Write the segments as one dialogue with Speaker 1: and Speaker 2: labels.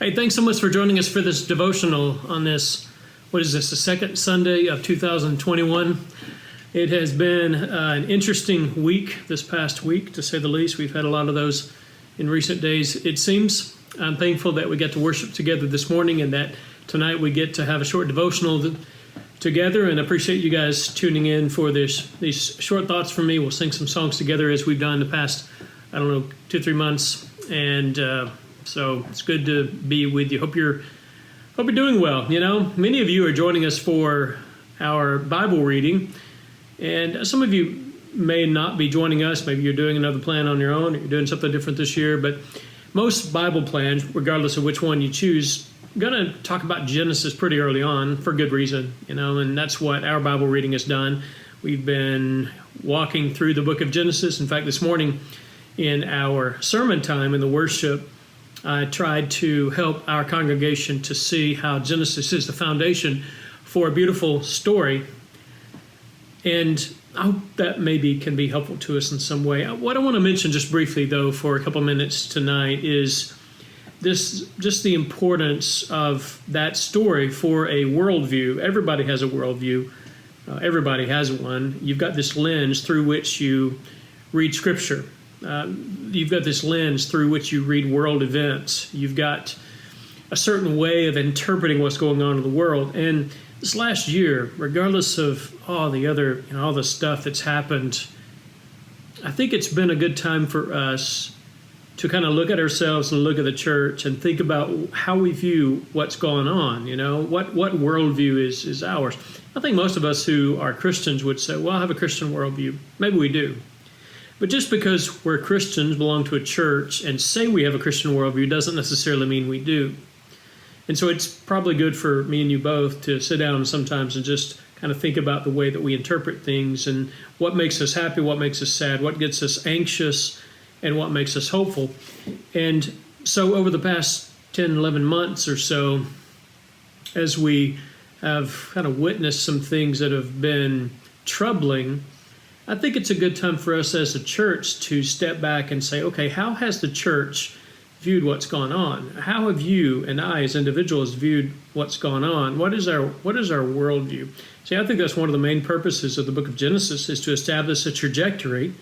Speaker 1: Hey, thanks so much for joining us for this devotional on this, what is this, the second Sunday of 2021. It has been an interesting week this past week, to say the least. We've had a lot of those in recent days, it seems. I'm thankful that we get to worship together this morning and that tonight we get to have a short devotional together, and I appreciate you guys tuning in for these short thoughts from me. We'll sing some songs together as we've done the past, 2-3 months, and so it's good to be with you. Hope you're doing well. You know, many of you are joining us for our Bible reading, and some of you may not be joining us. Maybe you're doing another plan on your own, or you're doing something different this year, but most Bible plans, regardless of which one you choose, are going to talk about Genesis pretty early on for good reason, and that's what our Bible reading has done. We've been walking through the book of Genesis. In fact, this morning in our sermon time in the worship, I tried to help our congregation to see how Genesis is the foundation for a beautiful story. And I hope that maybe can be helpful to us in some way. What I want to mention just briefly, though, for a couple minutes tonight is just the importance of that story for a worldview. Everybody has a worldview. Everybody has one. You've got this lens through which you read Scripture. You've got this lens through which you read world events. You've got a certain way of interpreting what's going on in the world. And this last year, regardless of all the stuff that's happened, I think it's been a good time for us to kind of look at ourselves and look at the church and think about how we view what's going on. What worldview is ours. I think most of us who are Christians would say, well, I have a Christian worldview. Maybe we do. But just because we're Christians, belong to a church, and say we have a Christian worldview doesn't necessarily mean we do. And so it's probably good for me and you both to sit down sometimes and just kind of think about the way that we interpret things and what makes us happy, what makes us sad, what gets us anxious, and what makes us hopeful. And so over the past 10, 11 months or so, as we have kind of witnessed some things that have been troubling, I think it's a good time for us as a church to step back and say, okay, how has the church viewed what's gone on? How have you and I as individuals viewed what's gone on? What is our worldview? See, I think that's one of the main purposes of the book of Genesis, is to establish a trajectory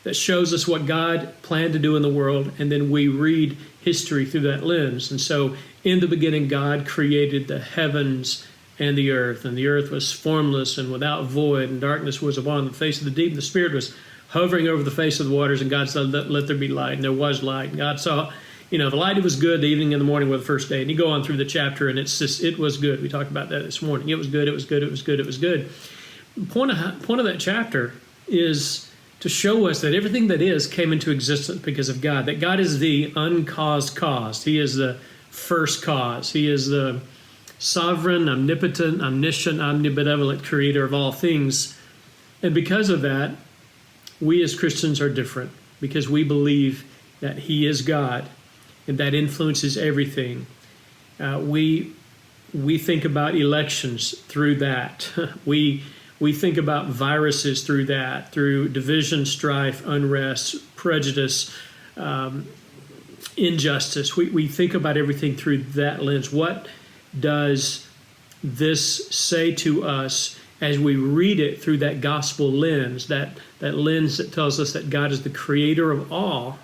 Speaker 1: that shows us what God planned to do in the world, and then we read history through that lens. And so in the beginning, God created the heavens and the earth was formless and without void, and darkness was upon the face of the deep, and the Spirit was hovering over the face of the waters, and God said, let there be light, and there was light. And God saw, the light, it was good, the evening and the morning were the first day. And you go on through the chapter, and it's just, it was good. We talked about that this morning. It was good, it was good, it was good, it was good. The point of that chapter is to show us that everything that is came into existence because of God, that God is the uncaused cause. He is the first cause. He is the sovereign, omnipotent, omniscient, omnibenevolent creator of all things. And because of that, we as Christians are different, because we believe that He is God, and that influences everything. We think about elections through that. We think about viruses through that, through division, strife, unrest, prejudice, injustice. We think about everything through that lens. What does this say to us as we read it through that gospel lens, that lens that tells us that God is the creator of all,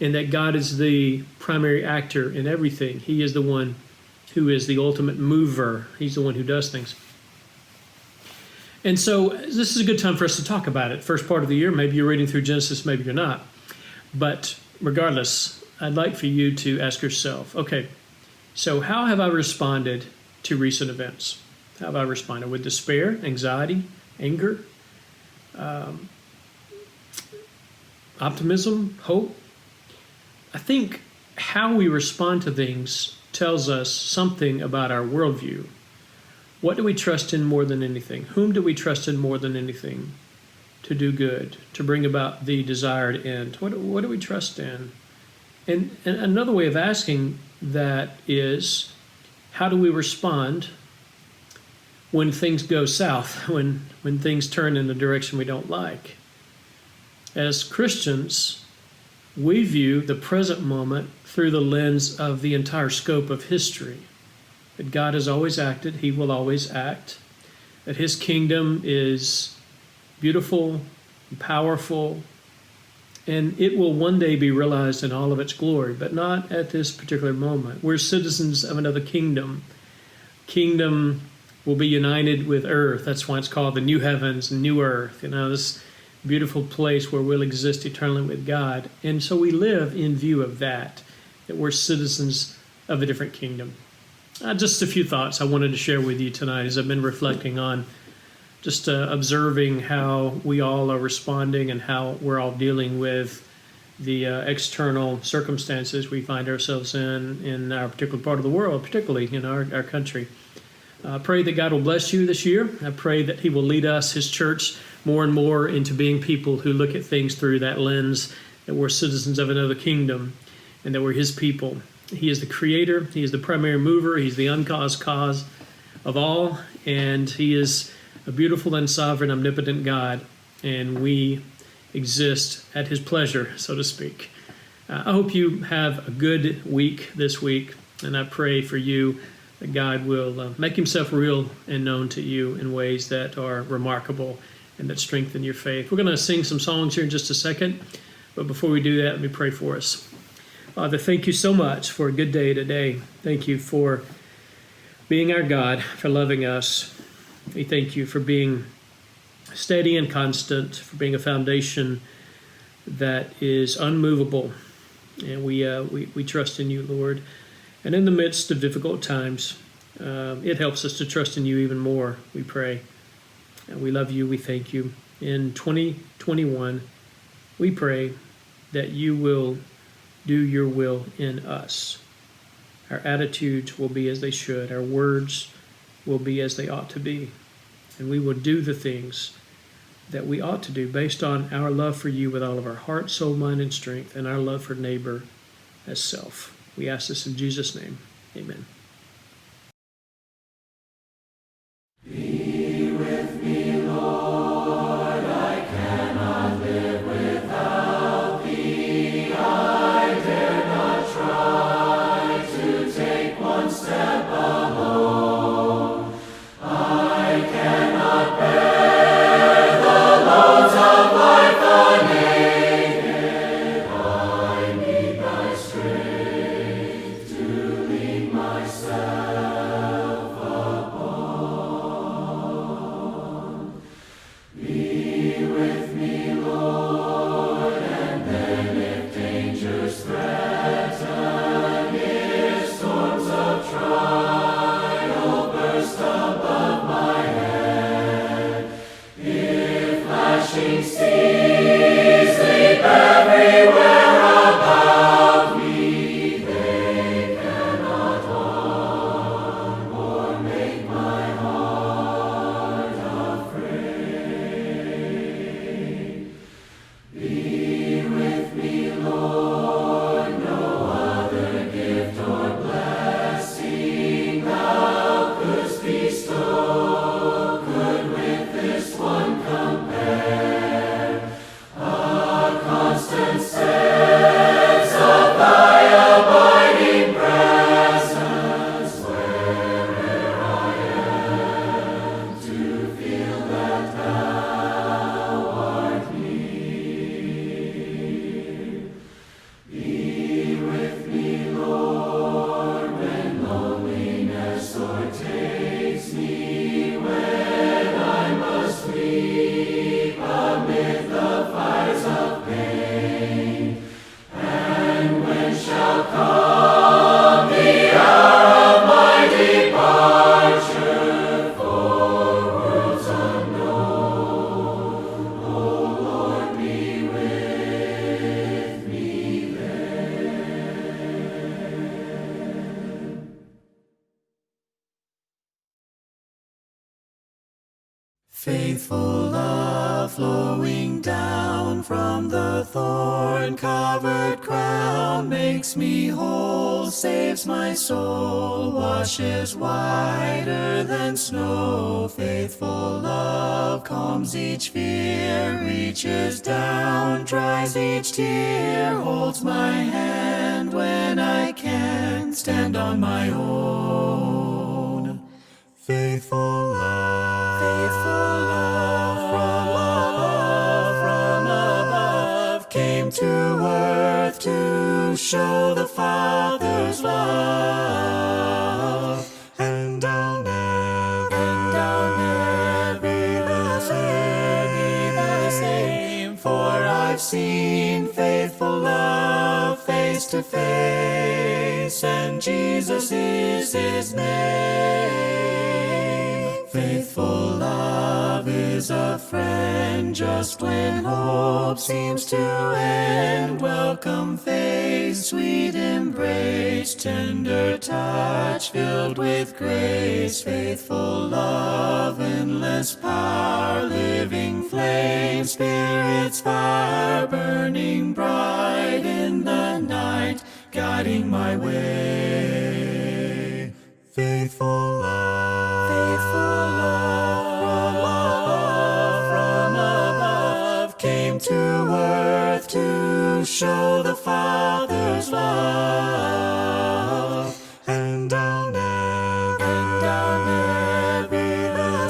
Speaker 1: and that God is the primary actor in everything? He is the one who is the ultimate mover. He's the one who does things. And so this is a good time for us to talk about it. First part of the year, maybe you're reading through Genesis, maybe you're not. But regardless, I'd like for you to ask yourself, okay, so how have I responded to recent events? How have I responded? With despair, anxiety, anger, optimism, hope? I think how we respond to things tells us something about our worldview. What do we trust in more than anything? Whom do we trust in more than anything to do good, to bring about the desired end? What do we trust in? And another way of asking that is, how do we respond when things go south, when things turn in the direction we don't like? As Christians, we view the present moment through the lens of the entire scope of history. That God has always acted, He will always act, that His kingdom is beautiful and powerful, and it will one day be realized in all of its glory, but not at this particular moment. We're citizens of another kingdom. Kingdom will be united with earth. That's why it's called the new heavens and new earth. This beautiful place where we'll exist eternally with God. And so we live in view of that we're citizens of a different kingdom. Just a few thoughts I wanted to share with you tonight as I've been reflecting on just observing how we all are responding and how we're all dealing with the external circumstances we find ourselves in our particular part of the world, particularly in our country. I pray that God will bless you this year. I pray that He will lead us, His church, more and more into being people who look at things through that lens, that we're citizens of another kingdom and that we're His people. He is the creator. He is the primary mover. He's the uncaused cause of all, and He is a beautiful and sovereign, omnipotent God, and we exist at His pleasure, so to speak. I hope you have a good week this week, and I pray for you that God will make Himself real and known to you in ways that are remarkable and that strengthen your faith. We're going to sing some songs here in just a second, but before we do that, let me pray for us. Father, thank you so much for a good day today. Thank you for being our God, for loving us. We thank you for being steady and constant, for being a foundation that is unmovable. And we trust in you, Lord. And in the midst of difficult times, it helps us to trust in you even more, we pray. And we love you, we thank you. In 2021, we pray that you will do your will in us. Our attitudes will be as they should. Our words will be as they ought to be. And we will do the things that we ought to do based on our love for you with all of our heart, soul, mind, and strength, and our love for neighbor as self. We ask this in Jesus' name. Amen.
Speaker 2: Be with me, Lord. I cannot live without thee. I dare not try to take one step alone. I cannot bear the loads of life unaided. I need thy strength to lean myself upon. Be with me, Lord, and then if dangers threaten, if storms of trial burst above my head, if flashing seas leap everywhere about me, they cannot harm or make my heart afraid. Be with me, Lord, no other gift or blessing thou couldst bestow could with this one compare. A constant sense of thy abiding presence where'er I am, to feel that thou art near. Be with me, Lord, when loneliness o'ertakes me, when I must weep amid the fires of pain, and when shall come the hour of my departure for worlds unknown. O Lord, be with me then. Faithful love flowing down from the thorn-covered crown makes me whole saves my soul, washes whiter than snow. Faithful love calms each fear, reaches down, dries each tear, holds my hand when I can't stand on my own. Faithful love from above came to earth to show the Father's love. And I'll never be the same, for I've seen faithful love face to face, and Jesus is his name. Faithful love is a friend just when hope seems to end. Welcome face, sweet embrace, tender touch filled with grace. Faithful love, endless power, living flame, Spirit's fire, burning bright in the night, guiding my way. Faithful love from above came to earth to show the Father's love. And I'll never be the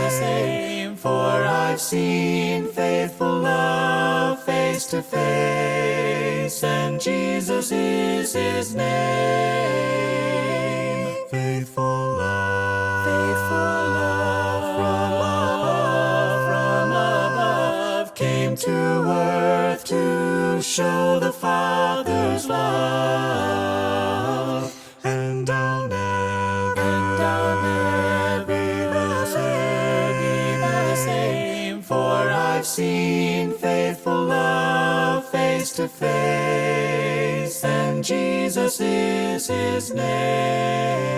Speaker 2: same, for I've seen faithful love face to face, and Jesus is his name. Faithful love from above came to earth to show the Father's love. And I'll never be the same, for I've seen faithful love face to face, and Jesus is his name.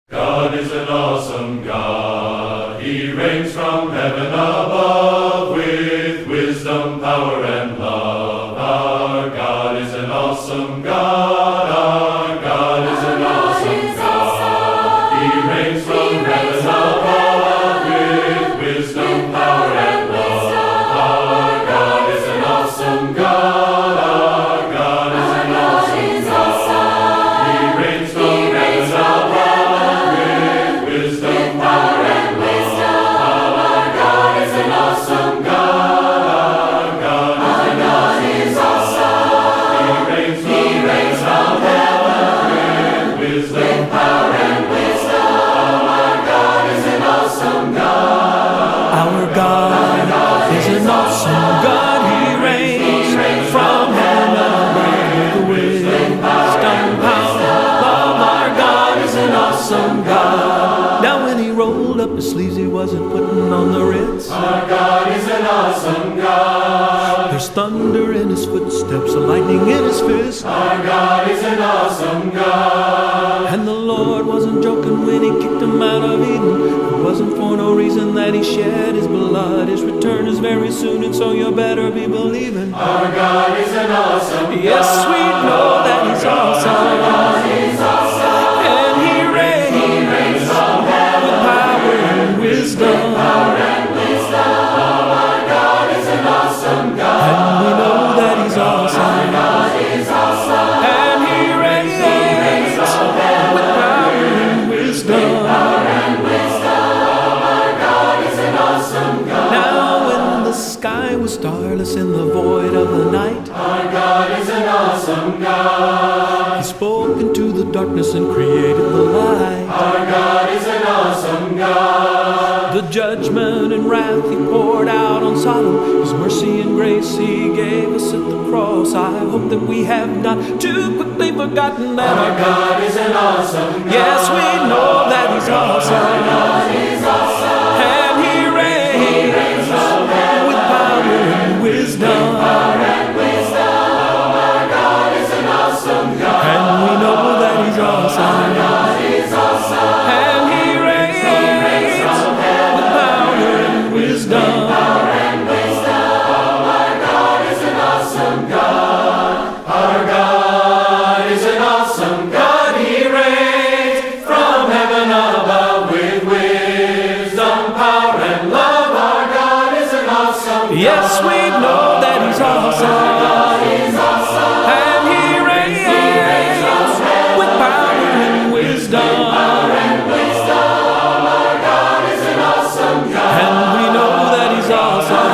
Speaker 3: God is an awesome God. He reigns from heaven above with wisdom, power, and love. Our God is an awesome God. Our God is an awesome God. He reigns from heaven above with wisdom, power, and love. Our God is an awesome God. Our God is an awesome God. He reigns from heaven above with wisdom, power, and love. Our God is an awesome God. Our God is awesome. He reigns from heaven with wisdom, power, and wisdom. Our God is an awesome God.
Speaker 2: Our God is an awesome God. He reigns from heaven with wisdom, power, love. Our God is an awesome God. Now when he rolled up his sleeves, he wasn't putting on the Ritz.
Speaker 3: Our God is an awesome God.
Speaker 2: There's thunder in his footsteps, and lightning in his fist.
Speaker 3: Our God is an awesome God.
Speaker 2: And the Lord wasn't joking when he kicked him out of Eden. It wasn't for no reason that he shed his blood. His return is very soon, and so you better be believing.
Speaker 3: Our God is an awesome God.
Speaker 2: Yes, we know that he's awesome. And he reigns with power and wisdom.
Speaker 3: Our God is an awesome God.
Speaker 2: And we know that he's awesome. And he reigns with power and wisdom. Now when the sky was starless in the void of the night,
Speaker 3: Our God is an awesome God.
Speaker 2: he spoke into the darkness and created the light.
Speaker 3: Our God is an awesome God.
Speaker 2: The judgment and wrath he poured out on Sodom, his mercy and grace he gave us at the cross. I hope that we have not too quickly forgotten that
Speaker 3: Our God is an awesome God.
Speaker 2: yes, we know that he's awesome. And he reigns with power and wisdom.
Speaker 3: Our God is an awesome God.
Speaker 2: And we know that he's awesome. And he reigns with power and wisdom. Yes, we know that He's awesome. And He reigns with power and wisdom. And we know that He's awesome.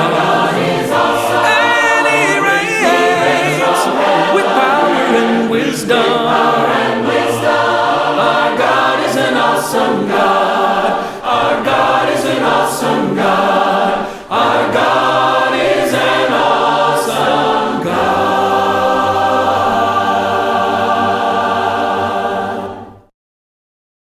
Speaker 2: And He reigns with power and wisdom.